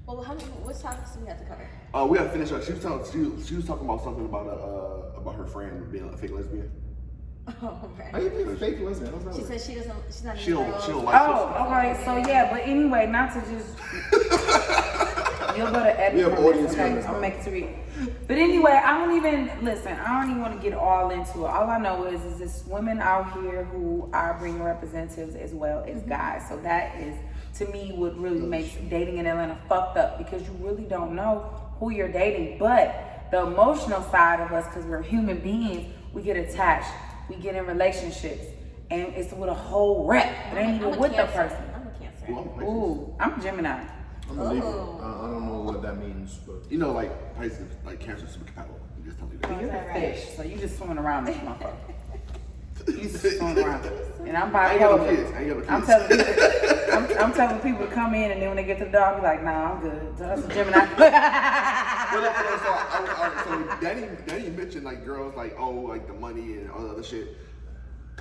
Well, which topics do we have to cover? We gotta finish up. She was talking about something about her friend being a fake lesbian. Oh, okay. How you being a fake lesbian? She said she's not She don't into girls. like okay. So yeah, but anyway, not to just. You'll go to edit. We have from audience this, okay? members I'll now. make it to read. But anyway, I don't even want to get all into it. All I know is there's women out here who are bringing representatives as well as guys. So that is, to me, what really makes dating in Atlanta fucked up, because you really don't know who you're dating. But the emotional side of us, because we're human beings, we get attached, we get in relationships, and it's with a whole rep. It ain't even with the person. I'm a Cancer. Well, Ooh, I'm a Gemini. I'm a Libra. I don't know what that means, but you know, like Pisces, like Cancer, super compatible. I'm just telling you that. You're a fish, so you just swimming around this motherfucker. You just swimming around. And I'm I ain't got no bipolar. kids. I ain't got no I'm kids. I'm telling people to come in, and then when they get to the door, I'll be like, nah, I'm good. So that's a Gemini. So Danny mentioned like girls like like the money and all the other shit.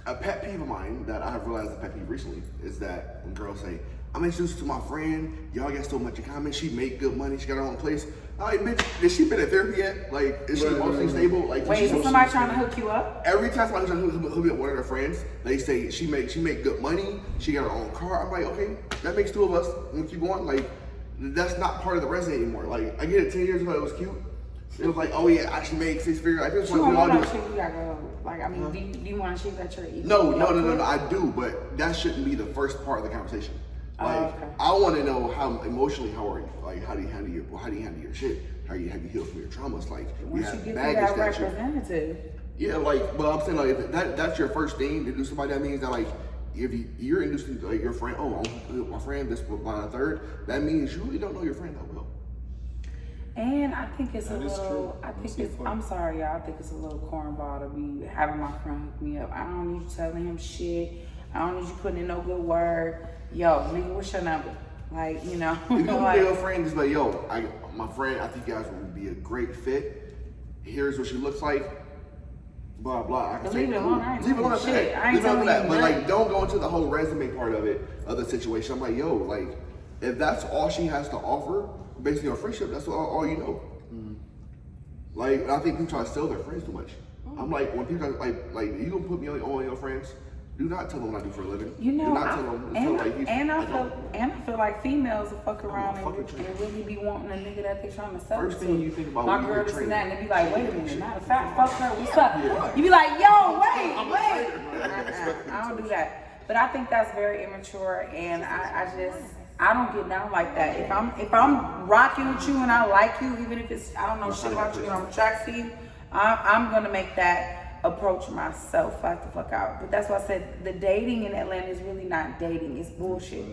A pet peeve of mine that I have realized a pet peeve recently is that when girls say, I'm introduced to my friend, y'all got so much in common, she make good money, she got her own place. Like, bitch, has she been in therapy yet? Like, is she emotionally stable? Like, Wait, is somebody trying to hook you up? every time somebody tries to hook me up with one of their friends, they say she make good money, she got her own car. I'm like, okay, that makes two of us. And we keep going. Like, that's not part of the resume anymore. Like, I get it 10 years ago, it was cute. It was like, oh yeah, I should make 6 figures. I just You want don't we all want do. to you gotta go. Like, I mean, do you want to achieve that you're equal? No, I do, but that shouldn't be the first part of the conversation. Like, okay. I want to know how emotionally, how are you? Like, how do you handle your shit? How have you healed from your traumas? Like, we Once you have get baggage through that that you. representative. Yeah, like, but I'm saying like if that's your first thing to do somebody. That means that like if you're introducing like your friend, my friend, this by the third, that means you really don't know your friend that well. And I think it's That a is little, true. I think That's it's, a point. I'm sorry y'all, I think it's a little cornball to be having my friend hook me up. I don't need you telling him shit. I don't need you putting in no good word. Yo, nigga, what's your number? Like, you know. If you can like, be your friend, just like, yo, my friend, I think you guys would be a great fit. Here's what she looks like. Blah blah. I can Leave say, it alone. I ain't leave it telling alone you at shit. that. I ain't Leave it alone telling at that. you But nothing. like, don't go into the whole resume part of it, of the situation. I'm like, yo, like, if that's all she has to offer, basically on friendship, that's all you know. Like, I think people try to sell their friends too much. I'm like, when people like you gonna put me on your friends, do not tell them what I do for a living. You know, do not tell them. Tell them like, I feel like females will fuck around fucking and trash. really be wanting a nigga that they trying to sell First it to. thing you think about my when you girl get this and that, trained. and they be like, wait a minute, matter of fact, fuck her, what's up? You be like, yo, wait. I don't do that. But I think that's very immature, and I don't get down like that. If I'm rocking with you and I like you, even if it's I don't know shit about you and I'm attracted to you, I'm gonna make that approach myself, like the fuck out. But that's why I said the dating in Atlanta is really not dating. It's bullshit.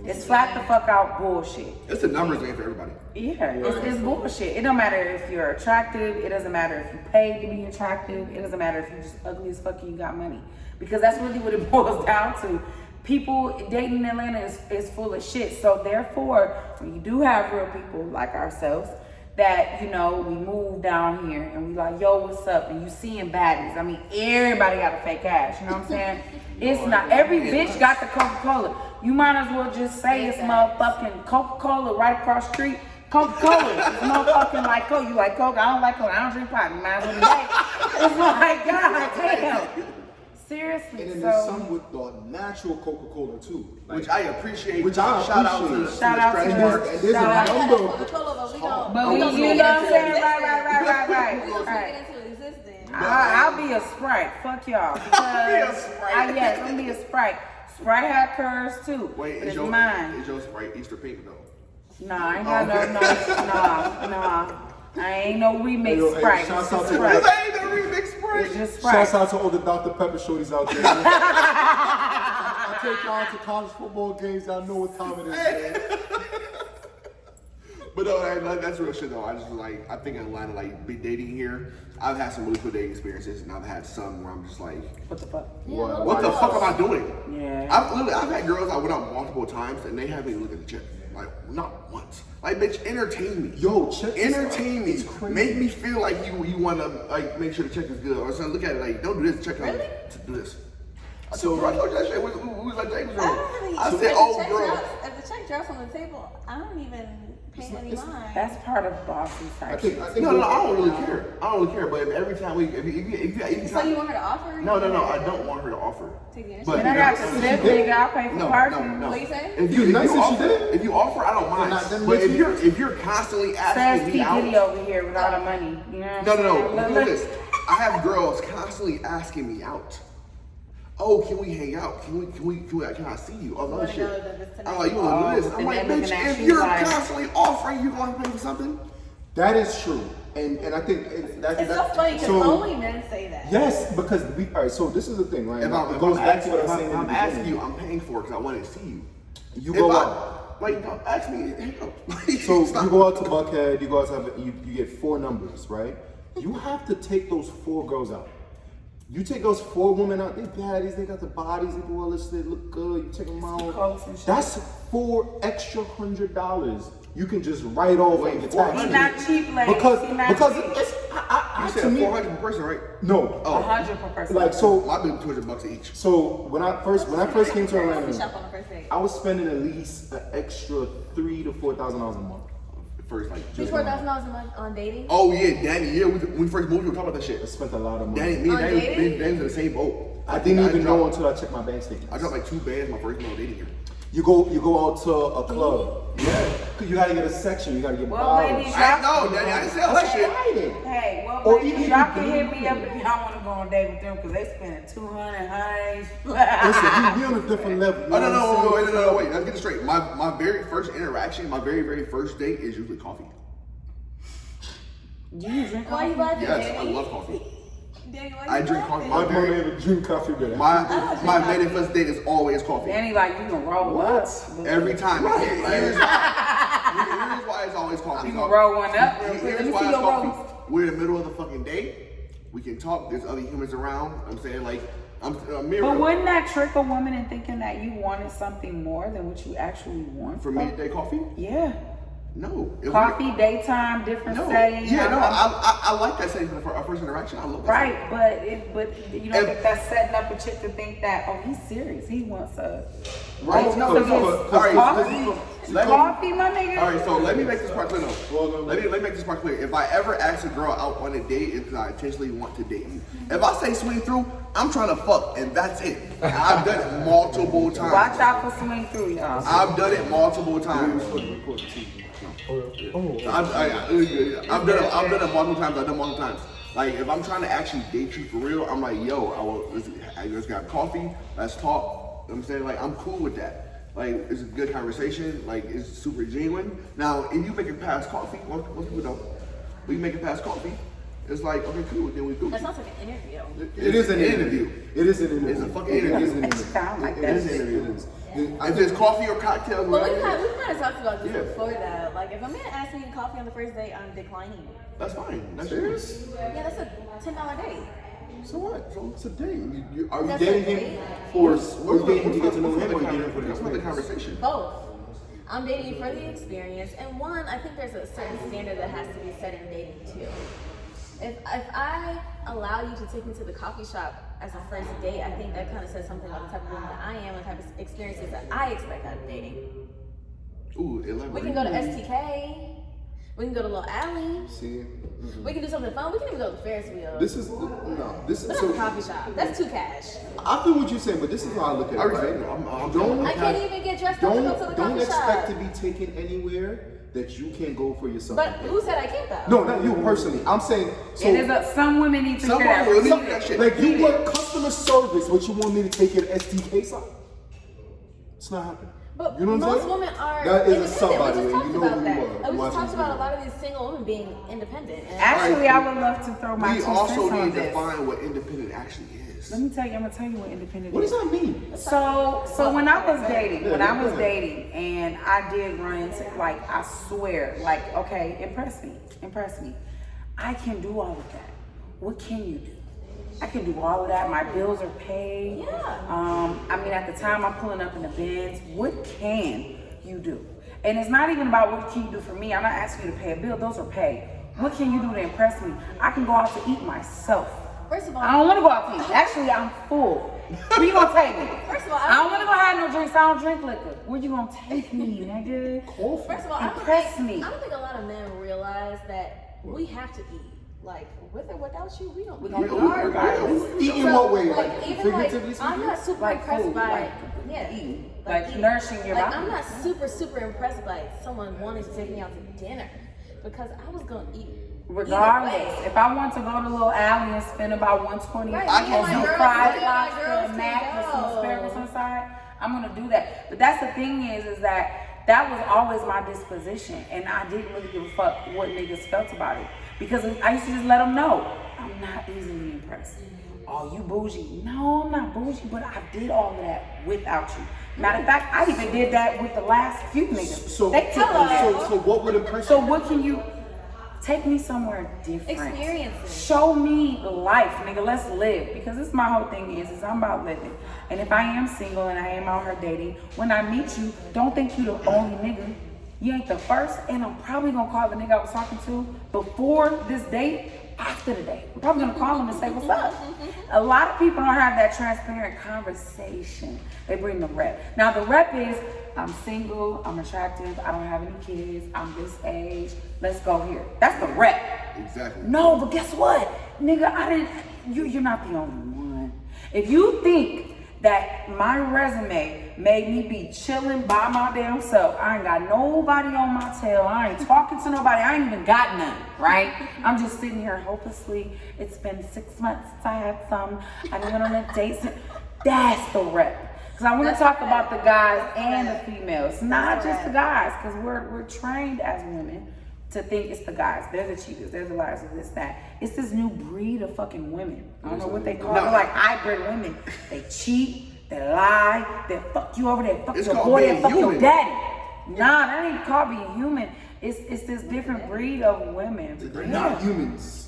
It's flat the fuck out bullshit. It's a numbers game for everybody. Yeah, it's bullshit. It don't matter if you're attractive. It doesn't matter if you paid to be attractive. It doesn't matter if you're just ugly as fuck and you got money. Because that's really what it boils down to. People dating in Atlanta is full of shit. So therefore, when you do have real people like ourselves, that, you know, we move down here and we like, yo, what's up? And you seeing baddies. I mean, everybody got a fake ass, you know what I'm saying? It's not, every bitch got the Coca-Cola. You might as well just say it's motherfucking Coca-Cola right across the street. Coca-Cola. It's motherfucking like Coke. You like Coke? I don't like Coke. I don't drink pop. You might as well be like, it's like, God damn. Seriously, and then so there's some with the natural Coca-Cola too. Like, Which I appreciate. Which I shout out to appreciate. the Shout out to Stretch the- Mark. and there's Shout out. a number of Coca-Cola, but we don't. but we we, don't you speak know what I'm into saying? existence. Right. We don't speak it into existence. I'll be a Sprite. Fuck y'all. Because yes, I'm gonna be a Sprite. Sprite had curves too. Wait, but is it's your mine. is your Sprite Easter pink though? Nah, I ain't got nah. I ain't no remix Hey, yo, hey, Sprite. shouts It's out just to- Sprite. That ain't the remix Sprite. It's just Sprite. shouts out to all the Dr. Pepper shorties out there. I take y'all to college football games. Y'all know what time it is, man. But no, that's real shit though. I just like, I think in Atlanta, like be dating here, I've had some really cool dating experiences, and I've had some where I'm just like, What the fuck? what the fuck am I doing? Yeah. I've had girls I went out multiple times, and they haven't even looked at the check, like not once. Like, bitch, entertain me. Yo, check this out. Entertain me. It's crazy. Make me feel like you want to like make sure the check is good, or something. Look at it like, don't do this. Check out. Really? Do this. So- I told you that shit. We was like, James. I don't really I check said, the oh, check girl. out. If the the check drops on the table, I don't even pay any mind. That's part of bossy I type. think No, I don't really care. I don't really care. But if every time if So you want her to offer? no, I don't want her to offer. Take the But And I got to slip, nigga. I'll pay for parking. no. What you say? If You nice if she offer, did. if you offer, I don't mind. Not them But bitches. if you're constantly Says asking P me out, Diddy over here with all the money. You know what I'm no. saying? Look at this. I have girls constantly asking me out. Oh, can we hang out? Can I see you? All that wanna shit. go to this tonight? I'm like, you wanna do this? I'm and like, then bitch, looking at if you you're like- constantly offering, you gonna pay for something? that is true, and I think that It's so funny because only men say that. yes, because we all right. So this is the thing, right? If Now, I'm, it goes back to what I was if saying. in I'm the asking beginning. you, I'm paying for it because I want to see you. You If go I- out. Like, don't ask me, hang up. So Stop. you go out to Buckhead. You guys have you get 4 numbers, right? You have to take those 4 girls out. You take those 4 women out. They baddies. They got the bodies. They do all this. They look good. You take them out. coats and shit. That's $4 extra $100. You can just write off Wait, and get 400? taxed. He's not cheap, ladies. Because He's not because cheap. it's You to said me 400 per person, right? no. 100 per person. Like so. My bill $200 each. So when I first came to Coffee Atlanta, shop on the first date. I was spending at least an extra $3,000 to $4,000 a month. First, like, $4,000 a month on dating. oh yeah, Danny. Yeah, when we first moved, we were talking about that I shit. spent a lot of money. Danny, me and On Danny, dating? Danny was in the same boat. I didn't even know dropped- until I checked my bank statement. I dropped like 2 bands my first month dating here. You go out to a club. Yeah. 'Cause you gotta get a section. You gotta get Well, bottles. ladies, I know, Danny. I didn't say all that shit. Hey, well, Or ladies, even if y'all you can do- hit me up if y'all want to go on a date with them because they spending 200, Listen, we on a different level. You Oh know no, what I'm saying? wait. Let's get it straight. My very first interaction, my very first date is usually coffee. Do you drink Why you coffee? laughing, Yes, I Danny? love coffee. Danny, why I you drink laughing? coffee. My mom never drink coffee, but My very first date is always coffee. Danny, like, you can roll up. Every time. Here's why it's always coffee. You can roll one up real quick. Here's Let me why see it's your coffee. rolls. We're in the middle of the fucking day. We can talk. There's other humans around. I'm saying, like, I'm mirror. But wouldn't that trick a woman in thinking that you wanted something more than what you actually want? For midday coffee? Yeah. No. It Coffee, daytime, different No. setting. Yeah, no. I like that setting for our first interaction. I love that. Right, but you don't think that's setting up a chick to think that, oh, he's serious. He wants a Right, no, so no, it's all right, coffee, my nigga. All right, so let me make this part clear. Well, though. Let me make this part clear. If I ever ask a girl out on a date, it's because I intentionally want to date you. If I say swing through, I'm trying to fuck, and that's it. I've done it multiple times. Watch out for swing through, y'all. I've done it multiple times. I've done it multiple times. I've done multiple times. Like, if I'm trying to actually date you for real, I'm like, yo, let's grab coffee, let's talk. You know what I'm saying? Like, I'm cool with that. Like, it's a good conversation. Like, it's super genuine. Now, if you make it past coffee, most people don't. When you make it past coffee, it's like, okay, cool, then we cool. That sounds like an interview. It is an interview. It is an interview. It's a fucking It interview. is an interview. Sound like It that. is an interview. It is. If it's coffee or cocktails, But we whatever, kind of talked about this Yeah. before that. Like, if a man asks me coffee on the first date, I'm declining. that's fine. That's Serious? Yeah, that's a $10 date. So what? So it's a date. Are you That's a dating date? him or are you dating him to get to know him or you dating him for the That's not the experience? conversation. Both. I'm dating you for the experience, and one, I think there's a certain standard that has to be set in dating too. If I allow you to take me to the coffee shop as a first date, I think that kind of says something about the type of woman that I am and the type of experiences that I expect out of dating. Ooh, elaborate. We can go to STK. We can go to Little Alley. See, We can do something fun. We can even go to the Ferris wheel. this is no. This is But so. that's a coffee shop. That's too cash. I feel what you're saying, but this is how I look at it. I Right? respect it. I'm Don't I can't even get dressed up to go to the don't coffee expect shop. to be taken anywhere that you can't go for yourself. But who said I can't though? No, not you personally. I'm saying so. It is some women need to hear Somebody that. will Repeat leave that it. shit. Like you want customer service, what you want me to take your SDK side? It's not happening. But You know what I'm most saying? women are That is a independent. sub, by the We way. just talked You know about who that. you are. We just Watching talked about a this lot of these single women being independent. And Actually, I would love to throw my We 2 also cents on need to this. find what independent actually is. Let me tell you, I'm gonna tell you what independent What is. does that mean? So when I was dating, Yeah, go ahead. and I did run into, like, I swear, like, okay, impress me. I can do all of that. What can you do? I can do all of that. My bills are paid. Yeah. I mean, at the time, I'm pulling up in the Benz. What can you do? And it's not even about what can you do for me. I'm not asking you to pay a bill. Those are paid. What can you do to impress me? I can go out to eat myself. First of all, I don't want to go out to eat. Actually, I'm full. Where you gonna take me? First of all, I don't wanna go have no drinks. I don't drink liquor. Where you gonna take me, nigga? First of all, Impress me. I don't think a lot of men realize that we have to eat. Like, with or without you, we gonna eat eat regardless. Eat in what way? Like, even like, figuratively I'm speaking? not super Like impressed food, by like eating. Like eating. nourishing your Like, body. I'm not super impressed by someone wanting to take me out to dinner because I was gonna eat. Regardless, either way. if I want to go to a little alley and spend about 120 Right, I me can and my do girls- fried me and my lobster girls and mac can with some go. asparagus inside, I'm gonna do that. But that's the thing is that was always my disposition, and I didn't really give a fuck what niggas felt about it because I used to just let them know I'm not easily impressed. Oh, you bougie? No, I'm not bougie, but I did all of that without you. Matter of fact, I even did that with the last few niggas. So, They took me there. so what would impress So you? what can you take me somewhere different? Experiences. Show me life, nigga. Let's live. Because this my whole thing is I'm about living. And if I am single and I am out here dating, when I meet you, don't think you the only nigga. You ain't the first, and I'm probably gonna call the nigga I was talking to before this date, after the date. I'm probably gonna call him and say, what's up? A lot of people don't have that transparent conversation. They bring the rep. Now the rep is, I'm single, I'm attractive, I don't have any kids, I'm this age, let's go here. That's the rep. Exactly. No, but guess what? Nigga, you're not the only one. If you think that my resume made me be chilling by my damn self, I ain't got nobody on my tail, I ain't talking to nobody, I ain't even got none, right? I'm just sitting here hopelessly. It's been 6 months since I had some, I went on a date. That's the rep. Because I want to talk about the guys and the females, not just the guys, because we're trained as women to think it's the guys. They're the cheaters, they're the liars, this, that. It's this new breed of fucking women. I don't know what they call it. They're like hybrid women. They cheat, they lie, they fuck you over, they fuck It's your called boy, they being fuck your human. daddy. Nah, that ain't called being human. It's this different breed of women. They're Yeah. not humans.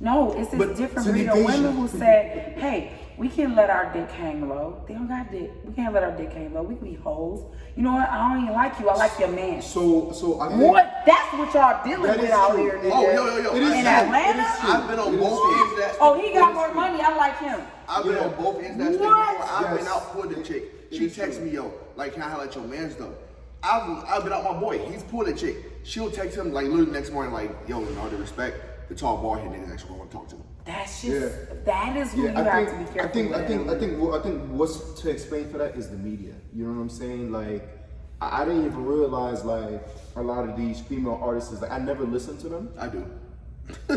No, it's this But different it's an breed of invasion. women who said, hey, we can let our dick hang low. They don't got dick. We can't let our dick hang low. We can be hoes. You know what? I don't even like you. I like your man. So I think What? That's what y'all dealing That with is out true. here, nigga. Oh, yo. It is In true. Atlanta? It is true. I've been on It is both true. ends of that. Oh, he got more money. I like him. I've been Yeah. on both ends of that stick What? before. I've been Yes. out for the chick. She is texts true. me, yo, like, can I highlight your man's though? I've been out my boy. He's pulled a chick. She'll text him like literally the next morning, like, yo, in all due respect, the tall bald head niggas actually want to talk to him. That's just, Yeah. that is who you I have think, to be careful I think with. I think what's to explain for that is the media. You know what I'm saying? Like, I didn't even realize like a lot of these female artists. Like, I never listened to them. I do. You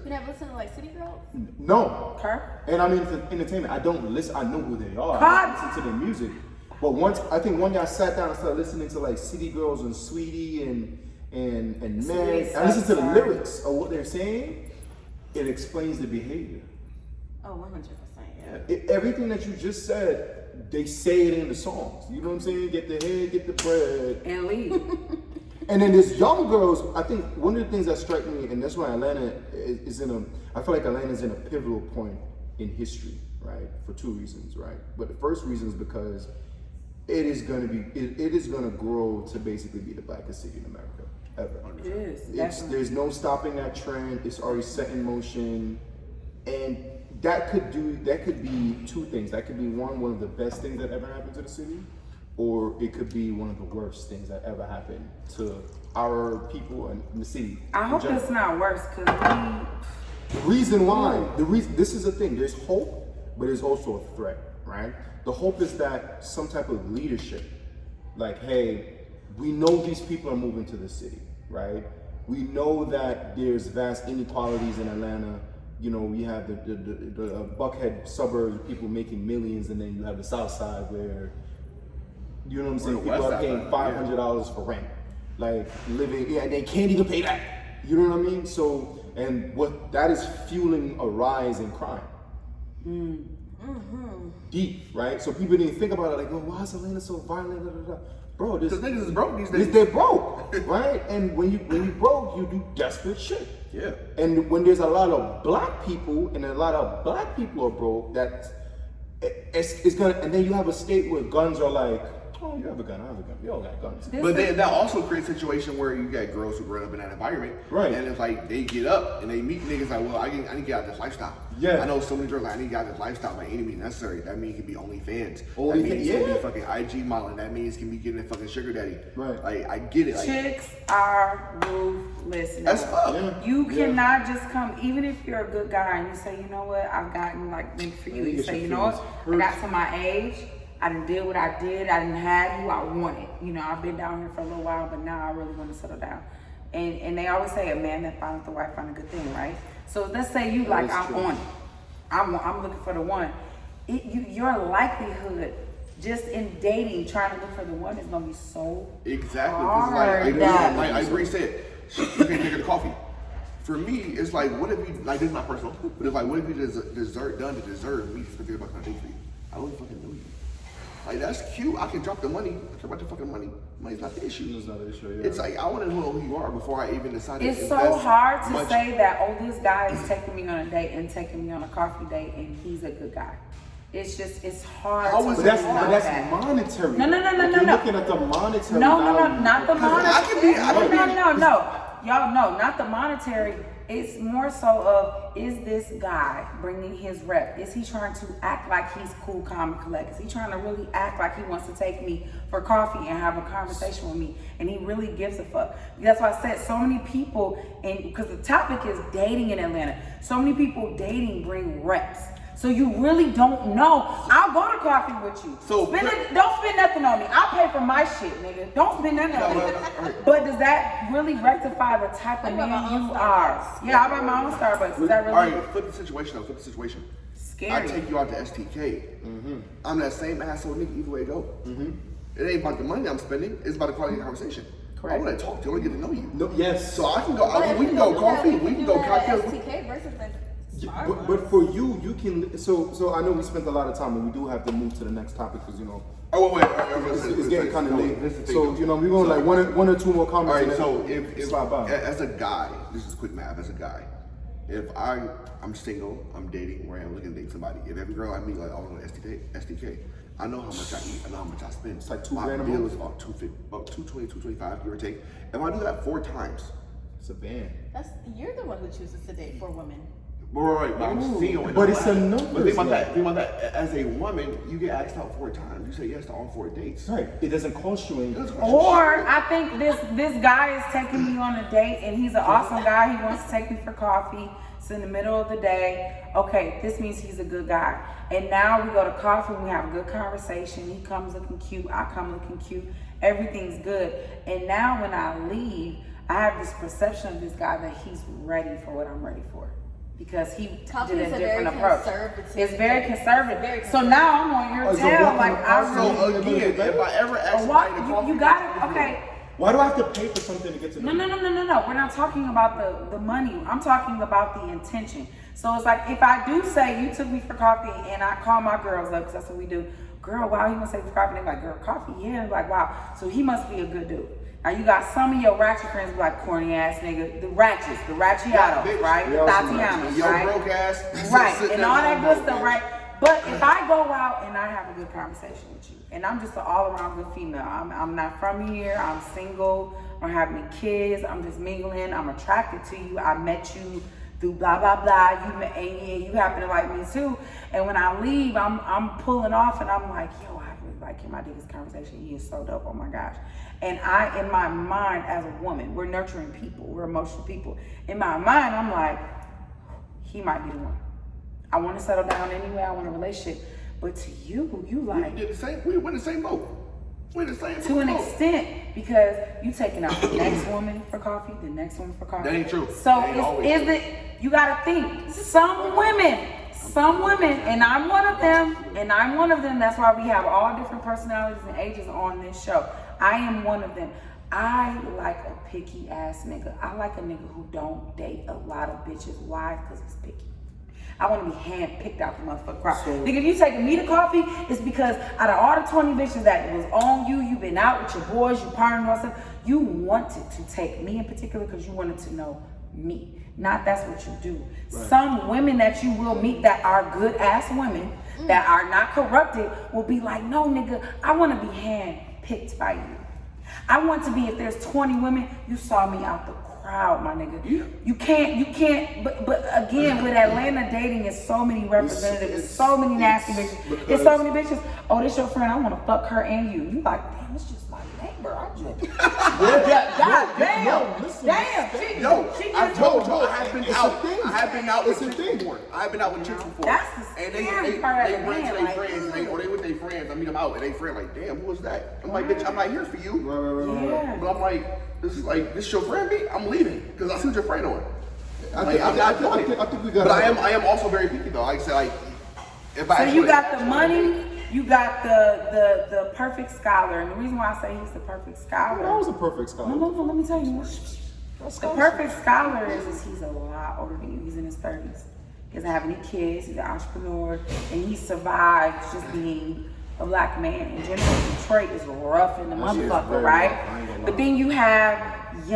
never listen to like City Girls? No. Her? And I mean, for entertainment, I don't listen. I know who they are. God. I don't listen to their music. But I think one day I sat down and started listening to like City Girls and Sweetie and Men. Sweetie I listened to the sucks, lyrics of what they're saying. It explains the behavior. Oh, 100%. Yeah. Everything that you just said, they say it in the songs. You know what I'm saying? Get the head, get the bread. And leave. And then there's young girls. I think one of the things that strike me, and that's why Atlanta is I feel like Atlanta's in a pivotal point in history, right? For two reasons, right? But the first reason is because it is going to grow to basically be the blackest city in America ever. It is. Definitely. There's no stopping that trend. It's already set in motion, and that could be two things. That could be one of the best things that ever happened to the city, or it could be one of the worst things that ever happened to our people in the city. I hope it's not worse because The reason why, this is the thing. There's hope, but there's also a threat, right? The hope is that some type of leadership, like, hey, we know these people are moving to the city, right? We know that there's vast inequalities in Atlanta. You know, we have the Buckhead suburbs, people making millions, and then you have the South Side where, you know what I'm saying, Or the people West are paying Side, $500 for rent, like living, and they can't even pay that. You know what I mean? So, and what that is fueling a rise in crime. Deep, right? So people didn't think about it like, oh, why is Atlanta so violent? Blah, blah, blah. Bro, this Because niggas is broke these days. they're broke, right? And when you broke, you do desperate shit. Yeah. And when there's a lot of black people and a lot of black people are broke, it's gonna. And then you have a state where guns are like oh, you have a gun, I have a gun. We all got guns. But then that also creates a situation where you got girls who grow up in that environment. Right. And it's like they get up and they meet niggas like, well, I need to get out of this lifestyle. Yeah. I know so many girls like, I need to get out of this lifestyle by any means necessary. That means it can be OnlyFans. That OnlyFans, means it can yeah. be fucking IG modeling. That means it can be getting a fucking sugar daddy. Right. Like, I get it. Like, Chicks are ruthless. that's now. fuck. Yeah. You cannot just come, even if you're a good guy and you say, you know what, I've gotten like maybe for you. Yeah, You get say, your you know what, feelings I hurt. got to my age, I done did what I did, I didn't have you, I want it. You know, I've been down here for a little while, but now I really want to settle down. And they always say a man that finds the wife find a good thing, right? So let's say you like, is I'm true. on it. I'm looking for the one. Your likelihood just in dating, trying to look for the one is gonna be so Exactly. 'Cause hard. like Bree said, you can't take her to coffee. For me, it's like, what if you, like, this is not personal, but it's like, what if you deserve me to spend $50 on a date for you? I don't fucking know you. Like, that's cute. I can drop the money. I care about the fucking money. Money's not the issue. It's not an issue, yeah. It's like, I want to know who you are before I even decide to It's so invest hard to much- say that, oh, this guy is taking me on a date and taking me on a coffee date and he's a good guy. It's just, it's hard How to is But it that's, know but that's that. monetary. No, no, no, no, If no, you're no. looking at the monetary No, value. not the I monetary. can be- No. Y'all know, not the monetary. It's more so of, is this guy bringing his rep? Is he trying to act like he's cool, calm, and collect? Is he trying to really act like he wants to take me for coffee and have a conversation with me? And he really gives a fuck. That's why I said so many people, and because the topic is dating in Atlanta, so many people dating bring reps. So you really don't know. I'll go to coffee with you. So- Don't spend nothing on me. I'll pay for my shit, nigga. Don't spend nothing on me. Alright. But does that really rectify the type of I buy my man own you Starbucks. are? Yeah, I buy my own Starbucks. Is that All really right, flip the situation though. Flip the situation. scary? I take you out to STK. I'm that same asshole nigga either way it go. It ain't about the money I'm spending. It's about the quality of the conversation. Correct. I want to talk to you. I want to get to know you. No, yes. So I can go. But if we you can go do coffee. that, We can do go that at cocktails. STK versus the Yeah, Starbucks. but for you can. So I know we spent a lot of time, and we do have to move to the next topic because Oh wait. it's getting kind of late. This is the thing, So though. we're going like one or two more All comments. right, and so then if slide by. as a guy, this is quick math. As a guy, if I'm single, I'm dating, or I'm looking to date somebody. If every girl I meet like, oh, STK, I know how much I eat. I know how much I spend. It's like $2 My grand a bill month. is about $220, $225, give or take. If I do that 4 times, It's a band. You're the one who chooses to date 4 women. right, but I'm single. and But all it's that. a numbers But think about game. that. Think about that. As a woman, you get asked out 4 times. You say yes to all 4 dates. Right. It doesn't cost you anything. Or I think this guy is taking me on a date and he's an awesome guy. He wants to take me for coffee. It's in the middle of the day. Okay, this means he's a good guy. And now we go to coffee and we have a good conversation. He comes looking cute. I come looking cute. Everything's good. And now when I leave, I have this perception of this guy that he's ready for what I'm ready for. Because he Coffee did is a a different very approach. conservative It's very date. conservative. Very So now I'm on your Oh, so tail. what Like kind of I coffee? really. So again, if I ever ask Or somebody what? to coffee, You got it. Okay. Why do I have to pay for something to get to know No. We're not talking about the money. I'm talking about the intention. So it's like if I do say you took me for coffee and I call my girls up because that's what we do. Girl, wow, he must take me for coffee. They're like, girl, coffee, yeah. I'm like, wow. So he must be a good dude. Now you got some of your ratchet friends be like corny ass nigga, the ratchiatos, bitch. right? The Yeah, Tatianas, Yo, right? broke ass. Right, Sit and down all on that the good boat, stuff, bitch. right? But if I go out and I have a good conversation with you, and I'm just an all-around good female, I'm not from here, I'm single, I don't have any kids, I'm just mingling, I'm attracted to you, I met you through blah blah blah, you happen to like me too, and when I leave, I'm pulling off, and I'm like, yo, I really like him, I did this conversation, he is so dope, oh my gosh. And I, in my mind as a woman, we're nurturing people, we're emotional people. In my mind, I'm like, he might be the one. I want to settle down anyway. I want a relationship. But to you, you We like, did the same. We're in the same boat. We're in the same to an boat. extent, because you taking out the next woman for coffee, the next one for coffee. That ain't true. So That ain't always is true. it, you gotta think, some women, and I'm one of them, that's why we have all different personalities and ages on this show. I am one of them. I like a picky ass nigga. I like a nigga who don't date a lot of bitches. Why? Because he's picky. I want to be hand-picked out the motherfucker crowd. Nigga, if you taking me to coffee, it's because out of all the 20 bitches that was on you, you've been out with your boys, you partying or something, you wanted to take me in particular because you wanted to know me. Not that's what you do. Some women that you will meet that are good ass women that are not corrupted will be like, no nigga, I want to be hand picked by you. I want to be, if there's 20 women, you saw me out the crowd, my nigga. You can't, but again, with Atlanta dating, it's so many representatives, it's so many nasty bitches, it's so many bitches. Oh, this your friend, I want to fuck her and you. You like, damn, it's just my neighbor. I just, God damn, damn, I told you I have been out. thing. I have been out It's with a chicks thing. before. I have been out with chicks before. That's the and scary they part of bring it, to man, their friends, or they with their friends. I meet them out, and they friend like, damn, who was that? I'm like, bitch, I'm not here for you. Yeah. But I'm like, this your friend, me? I'm leaving because I see what your friend on. I think we got. But I am also very picky though. Like I said, like if I So actually, you got the money, you got the perfect scholar, and the reason why I say he's the perfect scholar. That was a perfect scholar. No, let me tell you. The perfect scholar is he's a lot older than you. He's in his 30s. He doesn't have any kids. He's an entrepreneur, and he survived just being a black man. In general, Detroit is rough in the That shit is motherfucker, very right? rough. I ain't gonna But lie. then you have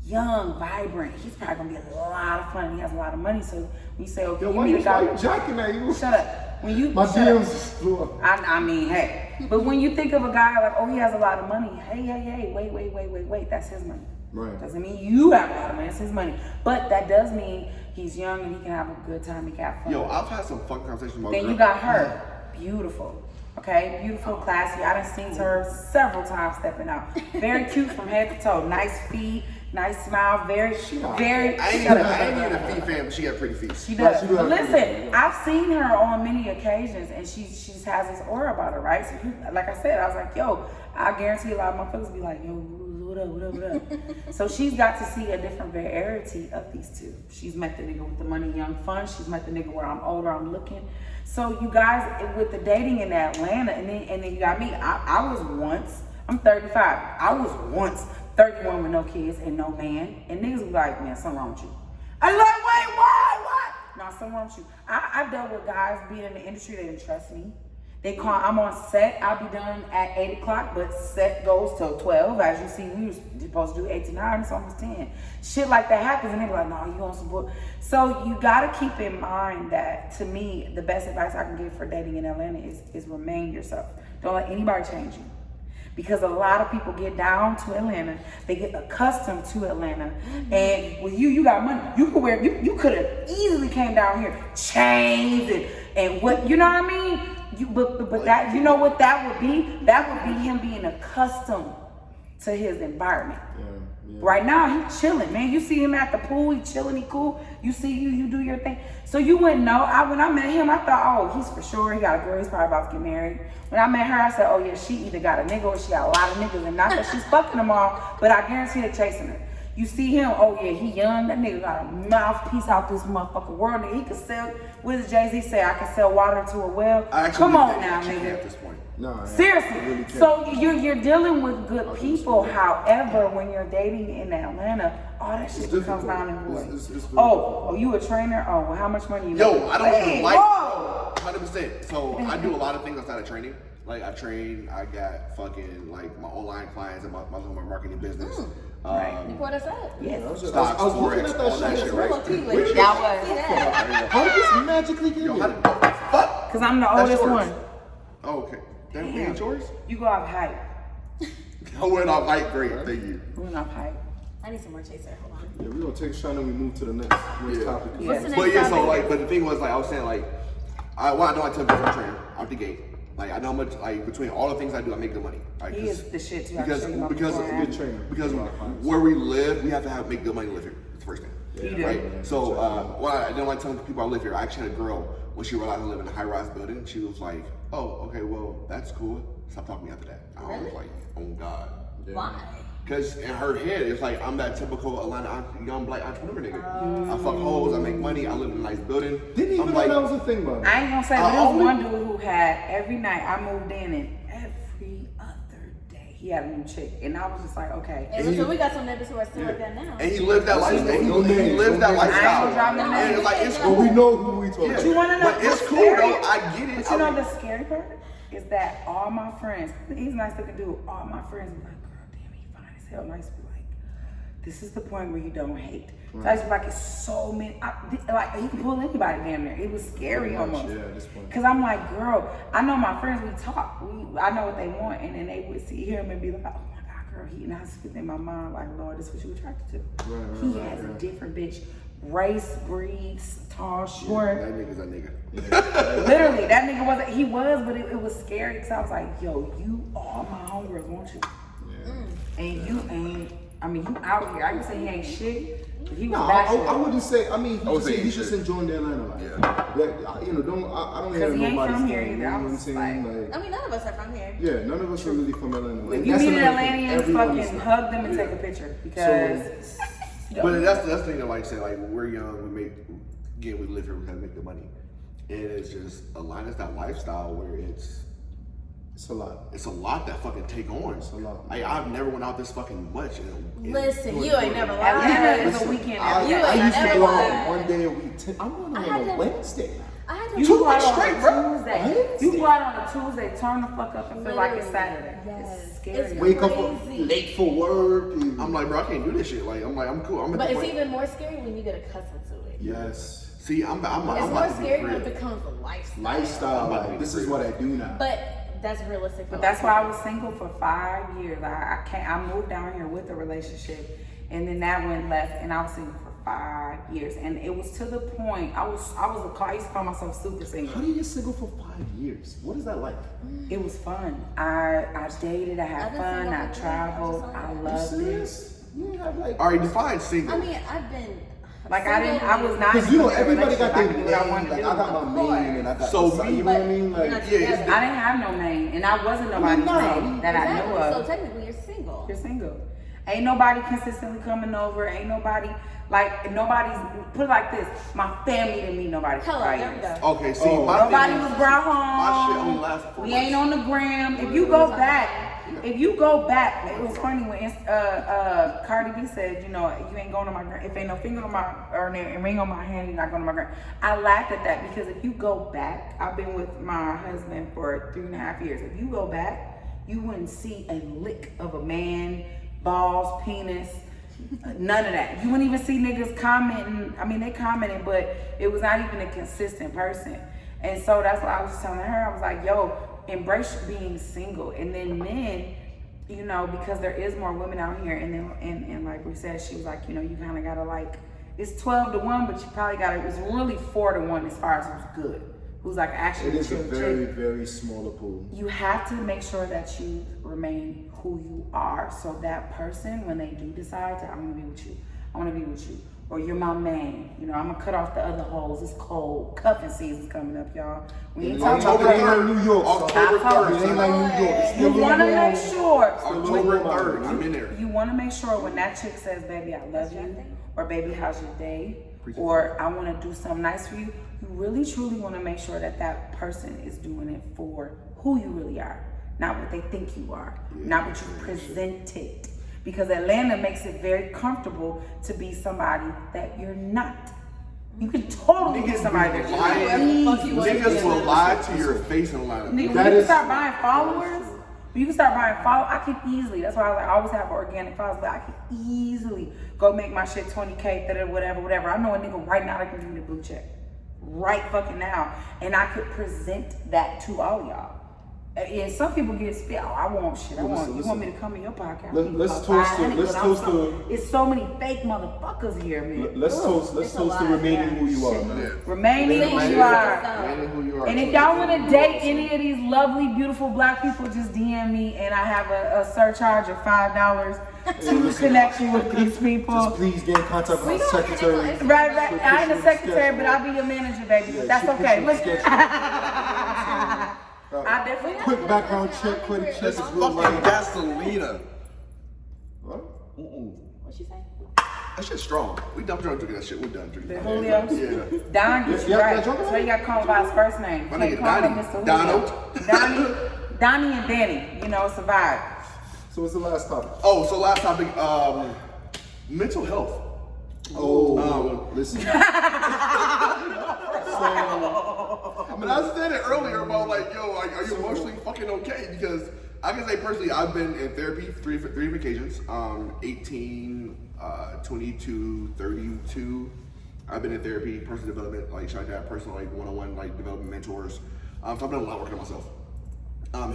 young, vibrant. He's probably gonna be a lot of fun. He has a lot of money. So when you say, okay, Yo, you why meet you a guy. jacking at you? Shut up. When you My shut up. DMs just flew up. I mean, hey. But when you think of a guy like, oh, he has a lot of money. Hey, wait. That's his money. Right. Doesn't mean you have a lot of money. It's his money. But that does mean he's young and he can have a good time. He can have fun. yo, I've had some fun conversations about. Then you got her. Beautiful. Okay, beautiful, classy. I done seen her several times stepping out. Very cute from head to toe. Nice feet, nice smile. Very. I ain't even a feet fan, but she got pretty feet. She does. She do But have pretty listen, feet, I've seen her on many occasions, and she has this aura about her, right? So, like I said, I was like, yo, I guarantee a lot of motherfuckers be like, yo, what up? So she's got to see a different variety of these two. She's met the nigga with the money, young, fun. She's met the nigga where I'm older, I'm looking. So you guys, with the dating in Atlanta, and then you got me. I was once, I'm 35. I was once 31 with no kids and no man, and niggas be like, man, something wrong with you. I was like, wait, what? No, something wrong with you. I dealt with guys being in the industry, they didn't trust me. They call, I'm on set, I'll be done at 8 o'clock, but set goes till 12. As you see, we were supposed to do 8 to 9, it's almost 10. Shit like that happens, and they be like, no, you on some bull. So you gotta keep in mind that, to me, the best advice I can give for dating in Atlanta is remain yourself. Don't let anybody change you. Because a lot of people get down to Atlanta, they get accustomed to Atlanta, and with you got money. You could wear, you could have easily came down here, chains and what, you know what I mean? But that, you know what that would be? That would be him being accustomed to his environment. Yeah. Right now, he's chilling, man. You see him at the pool, he chilling, he cool. You see you do your thing. So you wouldn't know. When I met him, I thought, oh, he's for sure. He got a girl, he's probably about to get married. When I met her, I said, oh yeah, she either got a nigga or she got a lot of niggas. And not that she's fucking them all, but I guarantee they're chasing her. You see him, oh yeah, he young. That nigga got a mouthpiece out this motherfucking world. Nigga, he could sell, what does Jay-Z say? I can sell water to a well. I actually Come believe on that now, she can nigga. at this point. No, I Seriously. really can't. So you're dealing with good people. However, when you're dating in Atlanta, all that shit becomes difficult. down in void. It's very Oh, you a trainer? Oh, well, how much money you Yo, make? I don't Hey, even like whoa. 100%. So I do a lot of things outside of training. Like I train, I got fucking like my online clients and my marketing business. Right. You brought us up. Yes. I was Stocks, looking forex, at all that that shit, shit. right? Low key with you. Y'all was. See that? How did this magically get Yo, here? how did fuck? Because I'm the That's oldest yours. one. Oh, okay. That Damn. ain't yours? You go off height. I went off height. Great, thank you. We went off height. I need some more chaser. Hold on. Yeah, we're gonna take a shot and we move to the next Yeah. topic. Yeah. What's the next But yeah, so topic? like, but the thing was like, I was saying like, I know I tell people I'm a trainer out the gate. Like I know how much like between all the things I do, I make good money. Like, He is the shit too. I can because show you my because before and Good after. trainer. because A lot of clients. where we live, we have to make good money to live here. That's the first thing. You do. Right? So I don't like telling people I live here. I actually had a girl when she realized I live in a high-rise building. She was like, "Oh, okay, well that's cool." Stop talking to me after that. I was Really? like, "Oh God." Why? Because in her head, it's like I'm that typical Atlanta young black entrepreneur nigga. I fuck hoes, I make money, I live in a nice building. Didn't even I'm know like, that was a thing, bro. I ain't gonna say, I but there was only- one dude who had every night I moved in and every other day he had a new chick. And I was just like, okay. And so we got some neighbors who are still like that now. and he lived that lifestyle. No He names, lived no that names. lifestyle. I ain't gonna drop no And names. it's like it's But cool. we know who we talking Yeah. about. You wanna know But it's what's cool scary? though. I get it. But you know the scary part is that all my friends, he's a nice looking dude. All my friends be like, girl, damn, he fine as hell. Nice, be like, this is the point where you don't hate. So I used to be like, it's so many, like he can pull anybody down there. It was scary Pretty much, almost. yeah, at this point. Cause I'm like, girl, I know my friends, we talk. I know what they want, and then they would hear him and be like, oh my God, girl, and I was in my mind like, Lord, this is what you attracted to. He has a different bitch. Race, breeds, tall, short. That nigga's a nigga. Literally, that nigga wasn't, he was, but it was scary because I was like, yo, you all my homegirls want you. And you ain't, I mean, you out here. I can say he ain't shit, but he was No, bachelor. I wouldn't say. I mean, would say he's he just should. enjoying the Atlanta life. Yeah. You know, I don't hear Because he ain't nobody's from here thing, either. you know I what I'm was saying? I mean, none of us are from here. Yeah, none of us are really from Atlanta. If And you that's meet an another thing. Atlantean, Everyone is fucking not. hug them and take a picture because. But that's the thing that, like, say, like, when we're young, we live here, we gotta make the money. And it's just align us that lifestyle where it's It's a lot. a lot that fucking take on. It's a lot. I've never went out this fucking much. Listen, you ain't never Atlanta lied. is a weekend. I You ain't used to never go lied. out one day a week. I'm going I out had on to- a Wednesday. I had to You Two go out weeks on straight, a bro. Tuesday. You go out on a Tuesday, turn the fuck up and feel like it's Saturday. Yes. It's scary. It's Wake up crazy. late for work. And I'm like, bro, I can't do this shit. Like, I'm cool. I'm at But the it's point. even more scary when you get accustomed to it. yes, See, I'm It's about more to be scary when crib. it becomes a lifestyle. lifestyle. I'm about to Like, be this is free. what I do now. But that's realistic. But that's why I was single for 5 years. I moved down here with a relationship, and then that went left, and I was single for 5 years. And it was to the point I used to call myself super How single. do you get single for 5 years? What is that like? It was fun. I dated, I I've had been fun, single I for 3 traveled, years. I You loved it. Serious? You ain't have like. All right, define single. I mean, I've been. Like I was not. Because you know in a everybody got their relationship. I could do name. what I wanted Like to I do. got my main and I got So the side, me- you know what I but mean? you're Like not yeah, together. it's I didn't have no name, and I wasn't nobody's No. name that I knew Exactly. of. So technically, you're single. You're single. Ain't nobody consistently coming over. Ain't nobody nobody's put it like this. My family didn't meet nobody for Hello, 5 there we years. go. Okay, see, Oh. my Nobody thing was is, brought my shit only home. lasts 4 We months. ain't on the gram. If you go back, it was funny when Cardi B said, you know, you ain't going to my gram. If ain't no finger on my or a ring on my hand, you're not going to my gram. I laughed at that because if you go back, I've been with my husband for 3.5 years. If you go back, you wouldn't see a lick of a man, balls, penis. None of that. You wouldn't even see niggas commenting. I mean, they commented, but it was not even a consistent person. And so that's why I was telling her. I was like, yo, embrace being single. And then men, you know, because there is more women out here. And then, and like we said, she was like, you know, you kind of got to like, it's 12-1, but you probably got to, it was really 4-1 as far as who's good. Who's like actually it is a chill very, chick. very smaller pool. You have to make sure that you remain who you are. So that person, when they do decide to, I want to be with you, I want to be with you, or you're my man, you know, I'm gonna cut off the other holes. It's cold. Cuffing season's coming up, y'all. We ain't talking October about ain't like New York. October so it 3rd. ain't like New York. It's You still want to warm. make sure. October 3rd, I'm in there. You want to make sure when that chick says, "Baby, I love you," or "Baby, how's your day," or "I want to do something nice for you," you really truly want to make sure that that person is doing it for who you really are, not what they think you are, not what you presented. Because Atlanta makes it very comfortable to be somebody that you're not. You can totally be somebody that you're not. Niggas will lie to your face and lie to Nigga, you. when That you can is- start buying followers, I can easily, that's why I always have organic followers, but I can easily go make my shit 20K, whatever. I know a nigga right now that can give me the blue check. Right fucking now. And I could present that to all y'all. And some people get spit. Oh, I want shit. You want me to come in your podcast? Let's toast the- It's so many fake motherfuckers here, man. Let's toast it's a to lot, remaining yeah. who you are, man. Yeah. Remaining who Remaining you are. Remaining who you are. And if y'all want to date any of these lovely, beautiful black people, just DM me, and I have a surcharge of $5 to connect you with these people. Just please get in contact with We my don't secretary. connect on Right. I ain't a secretary, but I'll be your manager, baby. But that's okay. Look, I definitely. Quick background check, credit check is real Fucking light. gasolina. What? What she say? That shit's strong. We done drinking that shit. We done drinking The that. Julio. Yeah. Don gets you Yeah, right. yeah, That's why you got to call him by his first name. My Can't nigga call him Donnie. Mr. Julio. Donnie and Danny. You know, it's a vibe. So what's the last topic? Oh, so last topic, mental health. Listen. I mean, I said it earlier about like, yo, are you emotionally fucking okay? Because I can say personally, I've been in therapy three different occasions. 18, 22, 32. I've been in therapy, personal development, like shout out to that personal, like one-on-one, like development mentors. So I've done a lot of work on myself.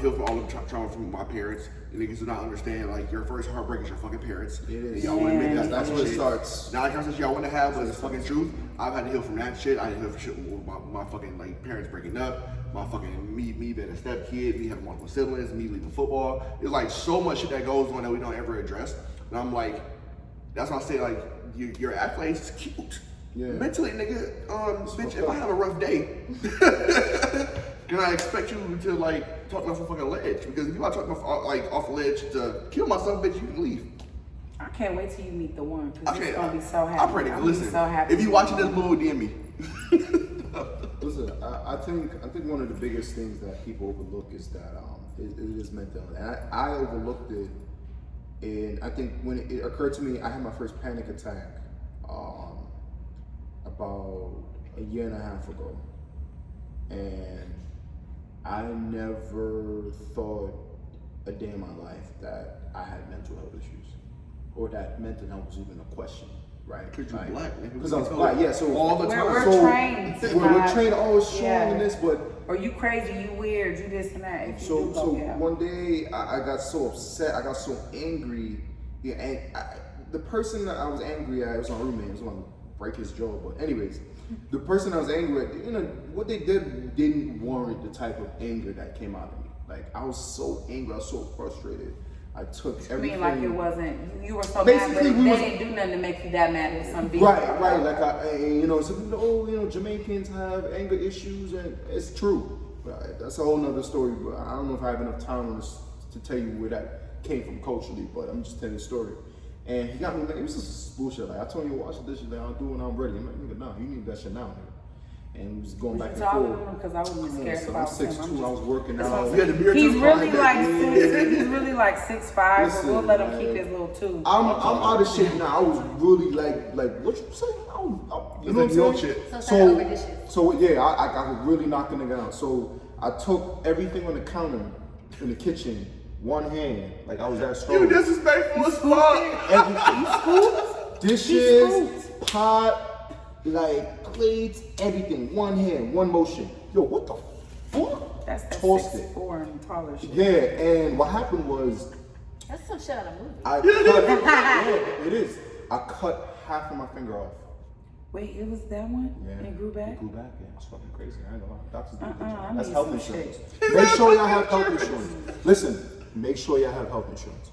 Healed from all of the trauma from my parents. And niggas do not understand, like, your first heartbreak is your fucking parents. It is. And y'all want to make that That's fucking where it shit. starts. Now, the conversation y'all want to have was the fucking truth. I've had to heal from that shit. I had to heal from shit with my fucking, like, parents breaking up, my fucking, me being a step kid, me having multiple siblings, me leaving football. There's, like, so much shit that goes on that we don't ever address. And I'm like, that's why I say, like, your accolades is cute. Yeah. Mentally, nigga, bitch, if I have a rough day, can I expect you to like talk me off a fucking ledge? Because if you want to talk me off the ledge to kill myself, bitch, you can leave. I can't wait till you meet the one, because Okay, it's gonna be so happy. I pray to I'm listen. be so happy. If you watching this movie, DM me. Listen, I think one of the biggest things that people overlook is that it is mental, and I overlooked it, and I think when it occurred to me, I had my first panic attack about a year and a half ago, and I never thought a day in my life that I had mental health issues, or that mental health was even a question, right? Because you're black, nigga. Because I was black, yeah. So all the time. We're so trained to we're not- trained always strong Yeah. in this, but Or you crazy, you weird, you this and that. If you so do go, yeah. one day I got so upset, I got so angry, yeah, and the person that I was angry at, it was my roommate, it was going to break his jaw, but anyways, the person I was angry at, you know, what they did didn't warrant the type of anger that came out of me. Like, I was so angry, I was so frustrated. I took I everything. mean, like it wasn't, you were so mad, but Basically, we they was- didn't do nothing to make you that mad at some beat. Right, like you know, some people, oh, you know, Jamaicans have anger issues, and it's true. But that's a whole nother story. But I don't know if I have enough time on this to tell you where that came from culturally. But I'm just telling the story. And he got me, like, it was just bullshit. Like, I told you to wash the dishes, like, I'll do it when I'm ready. I'm like, nigga, nah, you need that shit now, nigga. And we was going back and Talking to forth. him because I wouldn't be Come on, scared son, if I I'm was him. 6'2", I was working out. You had the beard He's too? really like Yeah. he's really like 6'5", but we'll Listen, let him man. keep his little two. I'm out of shape now. I was really like what you say? You know It's what like your I'm saying? shit. So start over dishes. So yeah, I was really knocking the nigga out. So I took everything on the counter in the kitchen, one hand, like I was that strong. You disrespectful as fuck. Everything, dishes, pot, like plates, everything, one hand, one motion. Yo, what the fuck? That's that Tossed it. 6'4" and taller shit. Yeah, and what happened was That's some shit out of a movie. I cut. Yeah, it is. I cut half of my finger off. Wait, it was that one? Yeah. And it grew back? It grew back, yeah. It's fucking crazy. I ain't gonna lie. Doctors do a good I job. That's need health some insurance. shit. Make sure y'all have health insurance. Listen, make sure y'all have health insurance.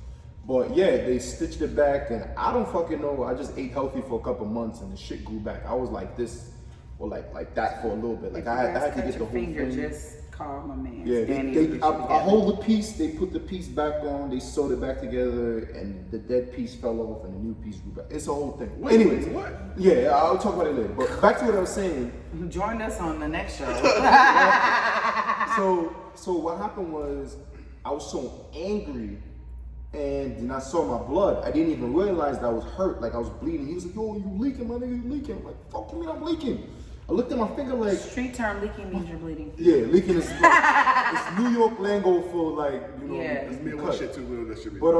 But yeah, they stitched it back, and I don't fucking know. I just ate healthy for a couple months, and the shit grew back. I was like this, or like that for a little bit. Like If I you had guys to cut get the your whole finger, thing. just call my man. Yeah, Danny they will get you I together. hold the piece, they put the piece back on, they sewed it back together, and the dead piece fell off, and the new piece grew back. It's a whole thing. Wait, Anyways, what? Yeah, I'll talk about it later. But back to what I was saying. Join us on the next show. So what happened was I was so angry, and then I saw my blood. I didn't even realize that I was hurt, like I was bleeding. He was like, "Yo, you leaking, my nigga, you leaking." I'm like, "Fuck you mean I'm leaking?" I looked at my finger like, Street term leaking means you're bleeding. yeah, leaking is it's New York lingo for like, you know, Yeah. It's me and one shit too little that shit be. But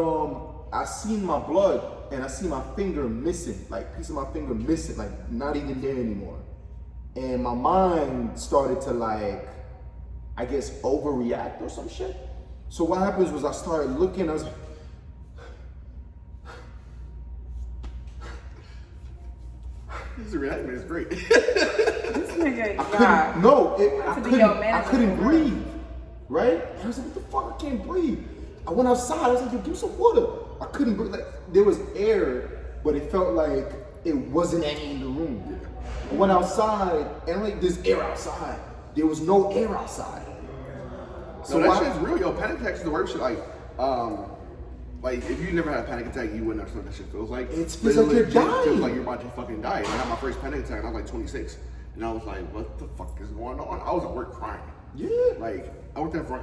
I seen my blood and I see my finger missing, like piece of my finger missing, like not even there anymore. And my mind started to like, I guess overreact or some shit. So what happens was I started looking, I was like, This reaction is great. This nigga, I couldn't, no, to be your I manager couldn't for real. breathe, right? And I was like, what the fuck, I can't breathe. I went outside, I was like, yo, give me some water. I couldn't breathe, like, there was air, but it felt like it wasn't any in the room. I went outside, and like, there's air outside. There was no air outside. So that shit's real, yo. Panic attacks is the worst shit. Like if you never had a panic attack, you wouldn't understand what that shit feels like. It feels like you're It dying. feels like you're about to fucking die. And I had my first panic attack, and I was like 26, and I was like, "What the fuck is going on?" I was at work crying. Yeah. Like I worked in the call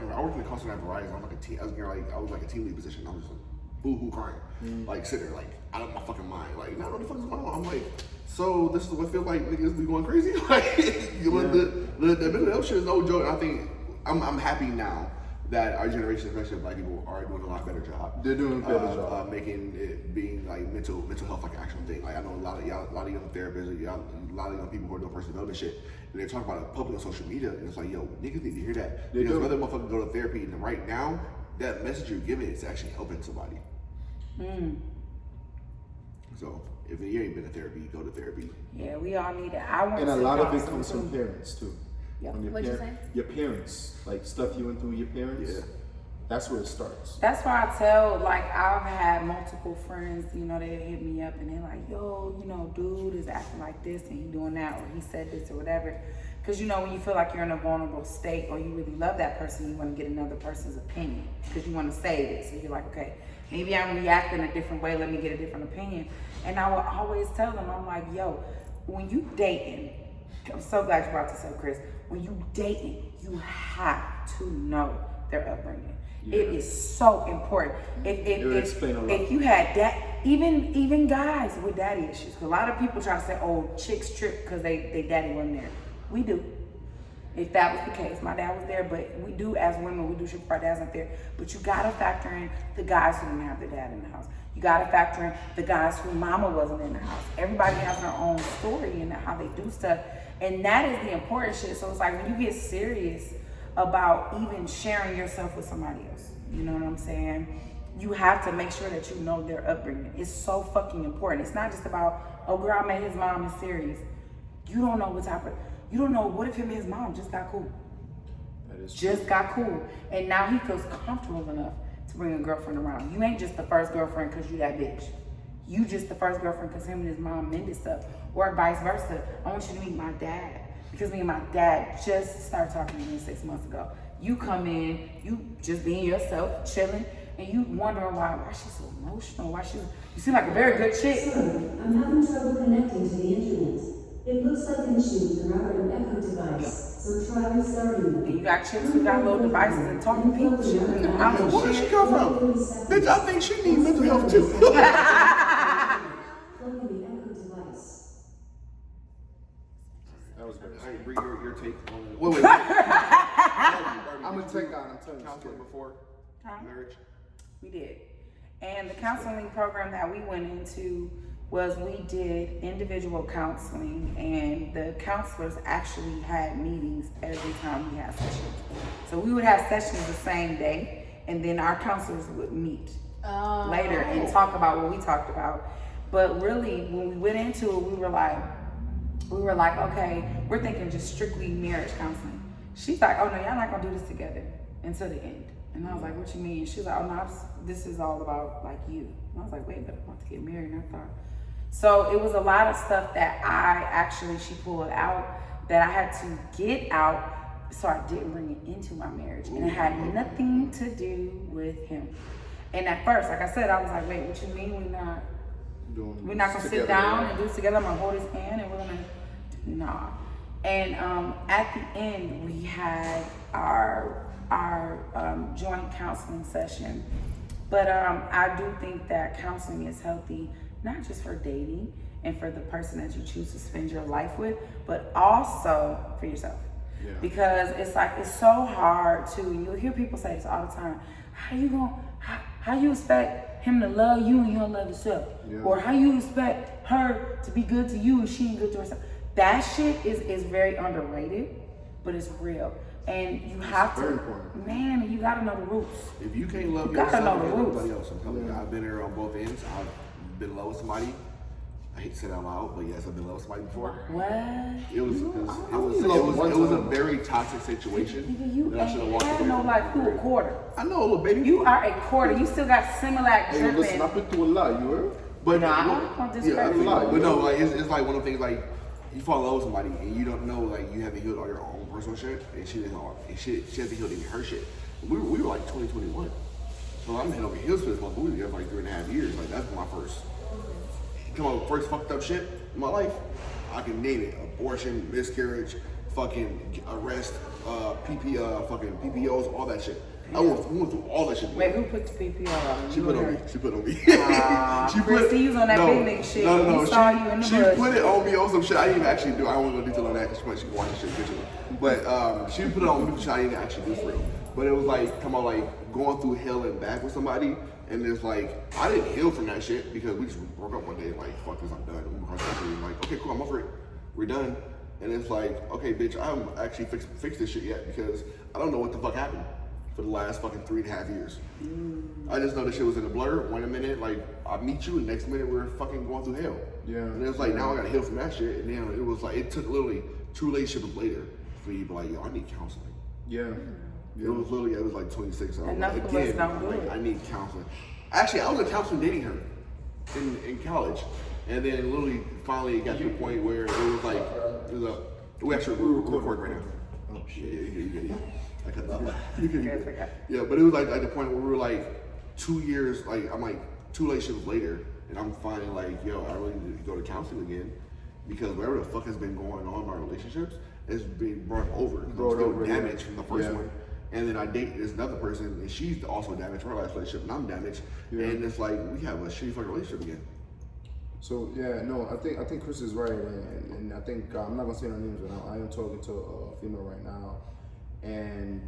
center at Verizon. I was like a team. I was like a team lead position. I was just like boo-hoo crying, like sitting there like out of my fucking mind. Like, now what the fuck is going on? I'm like, so this is what it feels like niggas be going crazy. Like, the mental health shit is no joke. And I think I'm happy now that our generation, especially black people, are doing a lot better job. They're doing a better job. Making it being like mental health like an actual thing. Like I know a lot of young therapists, a lot of young people who are doing personal development shit, and they're talking about it publicly on social media, and it's like, yo, niggas need to hear that. They Because do. whether motherfuckers go to therapy, and right now, that message you're giving is actually helping somebody. So if you ain't been to therapy, go to therapy. Yeah, we all need it. I went And a to lot of it counseling comes from too. parents too. Yeah. When What'd you say? Your parents, like stuff you went through with your parents. Yeah. That's where it starts. That's why I tell, like, I've had multiple friends, you know, they hit me up and they're like, yo, you know, dude is acting like this and he doing that, or he said this or whatever. Because, you know, when you feel like you're in a vulnerable state or you really love that person, you want to get another person's opinion because you want to save it. So you're like, okay, maybe I'm reacting a different way. Let me get a different opinion. And I will always tell them, I'm like, yo, when you dating, I'm so glad you brought this up, Chris. When you dating, you have to know their upbringing. Yeah. It is so important. It would explain a lot. If you had that, even guys with daddy issues, 'cause a lot of people try to say, oh, chicks trip because they daddy wasn't there. We do. If that was the case, my dad was there, but we do as women, we do shit if our dad's not there. But you gotta factor in the guys who didn't have their dad in the house. You gotta factor in the guys who mama wasn't in the house. Everybody has their own story and how they do stuff. And that is the important shit. So it's like when you get serious about even sharing yourself with somebody else, you know what I'm saying? You have to make sure that you know their upbringing. It's so fucking important. It's not just about, oh girl, I met his mom in series. You don't know what type of, you don't know what if him and his mom just got cool. That is Just got cool. And now he feels comfortable enough to bring a girlfriend around. You ain't just the first girlfriend because you that bitch. You just the first girlfriend because him and his mom mended stuff. Or vice versa. I want you to meet my dad. Because me and my dad just started talking to me 6 months ago. You come in, you just being yourself, chilling, and you wondering why she's so emotional, you seem like a very good chick. Sorry, I'm having trouble connecting to the internet. It looks like an issue with the router and echo device, so try restarting them. And you got chicks who got little devices and talking to people, shit in the house and Where did she shit. come from? Bitch, I think she needs mental health too. Plug in the echo device. That was good. I agree your take on wait. I'm gonna take on. I'm telling you. counseling before marriage. We did. And the counseling program that we went into was we did individual counseling, and the counselors actually had meetings every time we had sessions. So we would have sessions the same day, and then our counselors would meet later and talk about what we talked about. But really, when we went into it, we were like, okay, we're thinking just strictly marriage counseling. She's like, oh no, y'all not gonna do this together until the end. And I was like, what you mean? She's like, oh no, this is all about like you. And I was like, wait, but I'm about to get married. And I thought, so it was a lot of stuff that she pulled out that I had to get out so I didn't bring it into my marriage. And it had nothing to do with him. And at first, like I said, I was like, wait, what you mean we're not gonna sit down and do this together? I'm gonna hold his hand and we're gonna, nah. And at the end, we had our joint counseling session. But I do think that counseling is healthy, not just for dating and for the person that you choose to spend your life with, but also for yourself. Yeah. Because it's like, it's so hard to, and you'll hear people say this all the time, how you expect him to love you and you don't love yourself? Yeah. Or how you expect her to be good to you and she ain't good to herself? That shit is very underrated, but it's real. And you have very to, important. man, you gotta know the roots. If you can't love You gotta yourself, know you the can't love rules. nobody else. I'm telling you, I've been there on both ends. I've been in love with somebody. I hate to say that out loud, but yes, I've been in love with somebody before. What? It was a very toxic situation Nigga, you that I should have walked ain't away had no from. life. You a quarter. I know, little baby. You are a quarter. You still got Similac Hey, dripping. listen, I've been through a lot. You heard? But Nah, I don't disrespect you. but no, like it's like one of the things like you fall in love with somebody and you don't know like you haven't healed all your own personal shit and she hasn't healed any of her shit. We were like 2021, so I'm head over heels for this motherfucker. We were together for like 3.5 years. Like that's my first fucked up shit in my life. I can name it: abortion, miscarriage, fucking arrest, fucking PPOs, all that shit. We went through all that shit. Wait, who put the PPO on? She You put or on me. her? She put on me. Chrissy, you was on that big nigga shit. No. We saw you in the She bush. put it on me on some shit I didn't even actually do. I don't want to go detail on that because she can watch the shit bitch. But she put it on me because I didn't actually do for real. But it was like, come on, like going through hell and back with somebody. And it's like, I didn't heal from that shit because we just broke up one day, like, fuck this, I'm done. I'm like, okay, cool, I'm over it. We're done. And it's like, okay, bitch, I haven't actually fixed this shit yet because I don't know what the fuck happened for the last fucking 3.5 years. I just know this shit was in a blur. One minute, like, I meet you, and next minute we're fucking going through hell. Yeah. And it was like, now I gotta heal from that shit. And then it was like, it took literally 2 relationships later for you to be like, yo, I need counseling. Yeah. It was literally, it was like 26. I was Enough like, of us again, don't do like, it. I need counseling. Actually, I was in counseling dating her in college. And then literally, finally, it got to the point where it was like, we're recording right now. Oh shit. Yeah. I cut that out. Yeah, but it was like at the point where we were like 2 years, like I'm like 2 relationships later, and I'm finally like, yo, I really need to go to counseling again because whatever the fuck has been going on in my relationships is being brought over. I'm still damaged from the first one. And then I date this another person, and she's also damaged from her last relationship, and I'm damaged. Yeah. And it's like we have a shitty fucking relationship again. So yeah, no, I think Chris is right, and I think I'm not gonna say no names, but I am talking to a female right now, and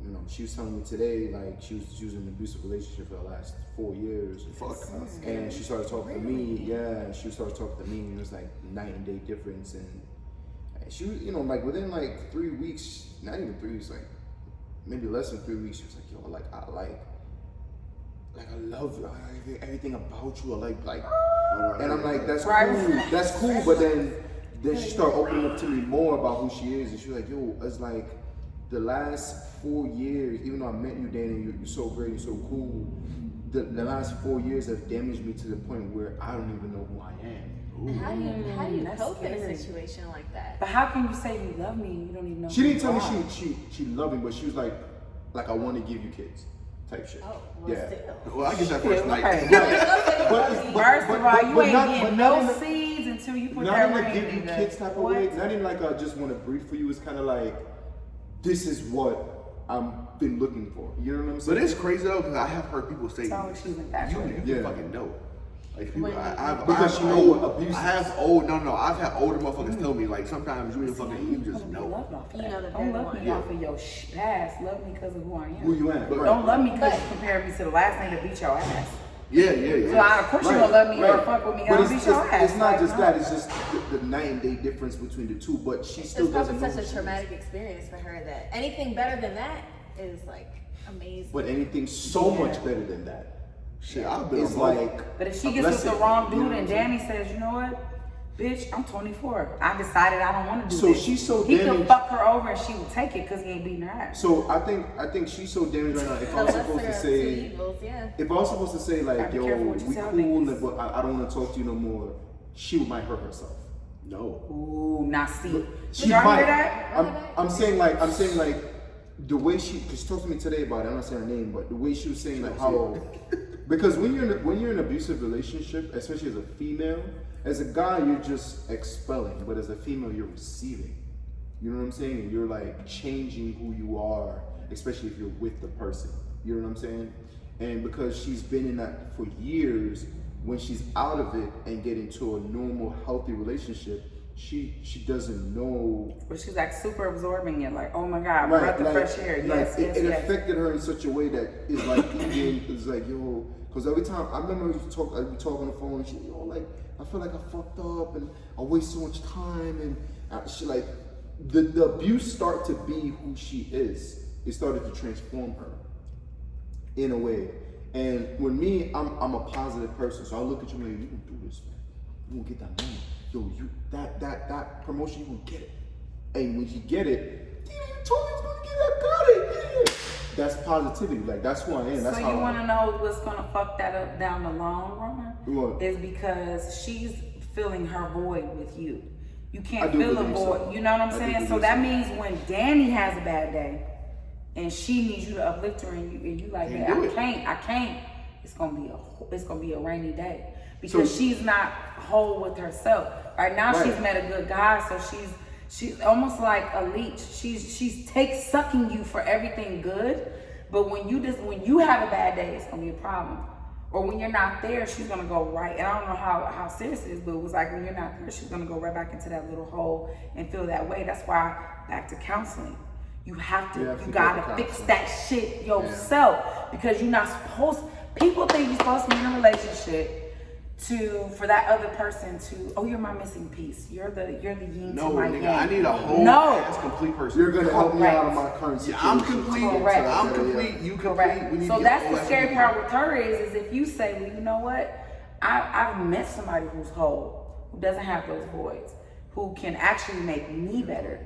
you know, she was telling me today like she was in an abusive relationship for the last 4 years. Fuck. And she started talking to me, and she started talking to me, and it was like night and day difference, and she was, you know, like within like 3 weeks, not even 3 weeks, like maybe less than 3 weeks, she was like, yo, like I love everything about you. I like, and I'm like, that's cool. But then she started opening up to me more about who she is, and she was like, yo, it's like the last 4 years, even though I met you, Danny, you're so great, you're so cool. The last 4 years have damaged me to the point where I don't even know who I am. And how do you that's cope in a scary. situation like that? But how can you say you love me and you don't even know She who didn't you tell me are? she loved me, but she was like I want to give you kids, type shit. Oh, well, Yeah. still. Well, I guess that first night. Right. First of all, you ain't getting no seeds until you put Not that in ring a give you in the- kids type of What? way. Not in like I just want to breathe for you. It's kind of like this is what I've been looking for. You know what I'm saying? But it's crazy though, because I have heard people say, It's always she's you infatuated. can Yeah. fucking know. Like people, When- Because you know what abuse I've had older motherfuckers tell me like sometimes you just know. You know that Don't they're love the me one. off of your past. Love me because of who I am. who you at. But- Don't love me because But- you compare me to the last nigga that beat your ass. Yeah. So of course you gonna love me or fuck with me. But I'll it's, beat your ass. it's not Like, just no. that. It's just the night and day difference between the two. But she still It's doesn't probably know. such who a she traumatic experience for her that anything better than that is like amazing. is. But anything so much better than that. Shit, I've been It's on both. like. But if she a gets with the blessing, wrong you know dude what and I'm saying? Danny says, you know what? Bitch, I'm 24. I decided I don't want to do So this. she's so he could damaged- fuck her over and she would take it because he ain't beating her ass. So I think she's so damaged right now. If The I'm supposed lesser to of two say. evils, yeah. If I was supposed to say like, Gotta be yo, careful what you we tell cool, niggas. but I don't want to talk to you no more, she might hurt herself. No. Ooh, now see. She Y'all might. hear that? I'm saying like the way she talked to me today about it. I'm not saying her name, but the way she was saying like how because when you're in an abusive relationship, especially as a female, as a guy you're just expelling, but as a female you're receiving. You know what I'm saying? And you're like changing who you are, especially if you're with the person. You know what I'm saying? And because she's been in that for years, when she's out of it and get into a normal, healthy relationship, she doesn't know. But she's like super absorbing it, like, oh my God, breath of fresh air. Yes, it yes. affected her in such a way that is like even it's like yo, because every time I remember I'd be talking on the phone and she, yo, like I feel like I fucked up and I waste so much time and she like the abuse started to be who she is. It started to transform her in a way. And when me, I'm a positive person, so I look at you like, you can do this, man. You gonna get that money. Yo, you that promotion, you gonna get it. And when you get it, damn, you told me I was gonna get it, I got it. Yeah. That's positivity. Like that's who I am. That's So how you want to know what's gonna fuck that up down the long run? What? Is because she's filling her void with you. You I can't do fill a believe so. void. You know what I'm I do saying? So believe that so. means when Danny has a bad day, and she needs you to uplift her, and you like, Can't man, do it. I can't. It's gonna be a rainy day because So- she's not whole with herself. Right now, Right. she's met a good guy, so she's almost like a leech. She's sucking you for everything good, but when you have a bad day, it's gonna be a problem. Or when you're not there, she's gonna go right. And I don't know how serious it is, but it was like when you're not there, she's gonna go right back into that little hole and feel that way. That's why back to counseling. You have to, You have to you get gotta the fix concept. that shit yourself because you're not supposed. People think you're supposed to be in a relationship for that other person to, oh, you're my missing piece. You're the yin No, to my nigga, yang. I need a whole No. ass complete person. You're gonna help me out of my Correct. current Yeah, situation. I'm complete. Correct. I'm complete. You complete. Correct. We need So to that's get the scary part with her is if you say, well, you know what? I've met somebody who's whole, who doesn't have those voids, who can actually make me better.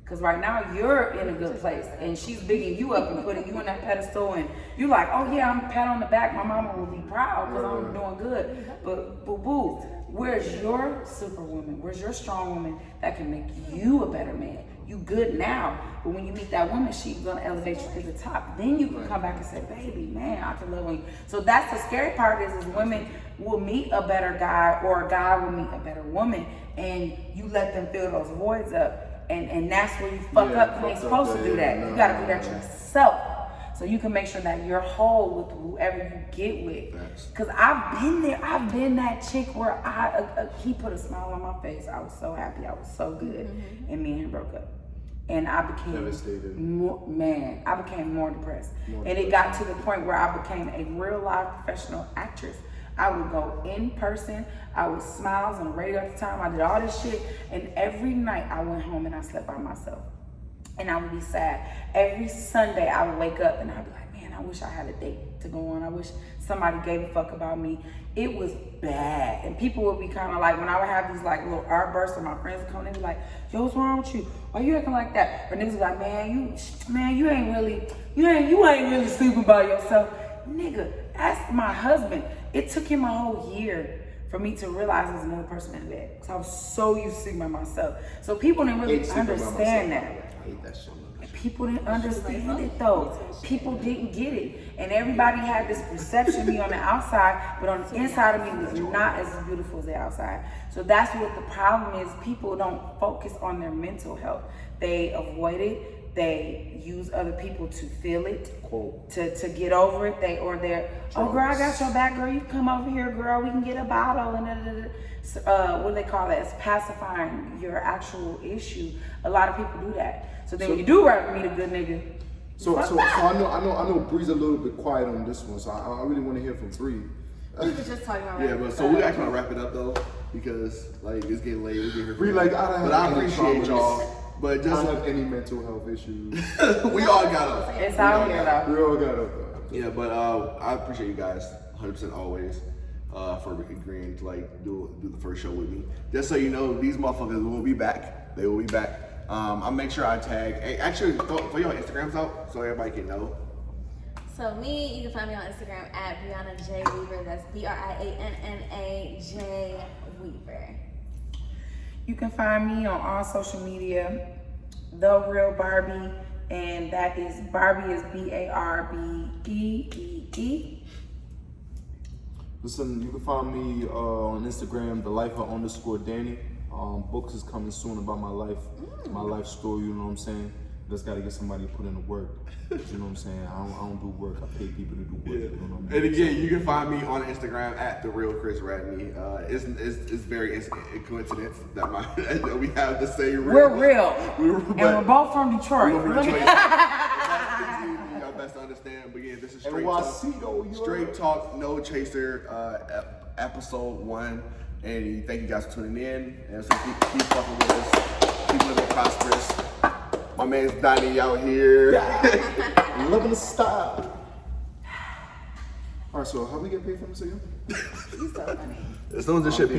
Because right now you're in a good place and she's bigging you up and putting you on that pedestal and you're like, oh yeah, I'm pat on the back. My mama will be proud because I'm doing good. But boo-boo, where's your superwoman? Where's your strong woman that can make you a better man? You good now, but when you meet that woman, she's gonna elevate you to the top. Then you can come back and say, baby, man, I can love on you. So that's the scary part is women will meet a better guy or a guy will meet a better woman and you let them fill those voids up. And that's where you fuck Yeah, up. You ain't fucked supposed up to do there, that. no, You gotta do no, that no. yourself. So you can make sure that you're whole with whoever you get with. Facts. Cause I've been there. I've been that chick where he put a smile on my face. I was so happy. I was so good. And me and him broke up. And I became Devastated. I became more depressed. And it got to the point where I became a real life professional actress. I would go in person. I would smiles on the radio at the time. I did all this shit. And every night I went home and I slept by myself. And I would be sad. Every Sunday I would wake up and I'd be like, man, I wish I had a date to go on. I wish somebody gave a fuck about me. It was bad. And people would be kind of like, when I would have these like little outbursts and my friends would come in and be like, yo, what's wrong with you? Why you acting like that? Or niggas would be like, you ain't really sleeping by yourself. Nigga, that's my husband. It took him a whole year for me to realize there's another person in the bed. Because I was so used to sleeping by myself. So people didn't really understand that. I hate that shit. People didn't understand it though. People didn't get it. And everybody had this perception of me on the outside, but on the inside of me was not as beautiful as the outside. So that's what the problem is. People don't focus on their mental health. They avoid it. They use other people to feel it, Quote. to get over it. Oh girl, I got your back, girl. You come over here, girl. We can get a bottle and what do they call that? It's pacifying your actual issue. A lot of people do that. So then when you do meet a good nigga. So I know Bree's a little bit quiet on this one, so I really want to hear from Bree. We were just talking about Yeah, but so we actually gonna wrap it up though because like it's getting late. We're getting here. Bree, like I don't But have I any appreciate traumas. y'all. But I don't just have any mental health issues. we all got them. It's out here though. We all got it though. Yeah, but I appreciate you guys 100% always for agreeing to like do the first show with me. Just so you know, these motherfuckers will be back. They will be back. I'll make sure I tag. Hey, actually, for your Instagrams out so everybody can know. So me, you can find me on Instagram at Brianna J Weaver. That's BriannaJ Weaver. You can find me on all social media, The Real Barbie, and that is Barbie is BARBEEE. Listen, you can find me on Instagram, thelifer_Danny. Books is coming soon about my life, my life story. You know what I'm saying? Just gotta get somebody to put in the work. You know what I'm saying? I don't do work. I pay people to do work. Yeah. You know what I mean? And again, you can find me on Instagram at @TheRealChrisRadney. It's very a coincidence that that we have the same. We're real. But And we're both from Detroit. we're from Detroit. Y'all best to understand. But again, this is straight talk. NYC though, you Straight talk, no chaser. Episode 1. And thank you guys for tuning in. And so keep fucking with us. Keep living prosperous. My man's Donnie out here. Loving the style. All right, so how we get paid from this again? You so funny. As soon as this shit picks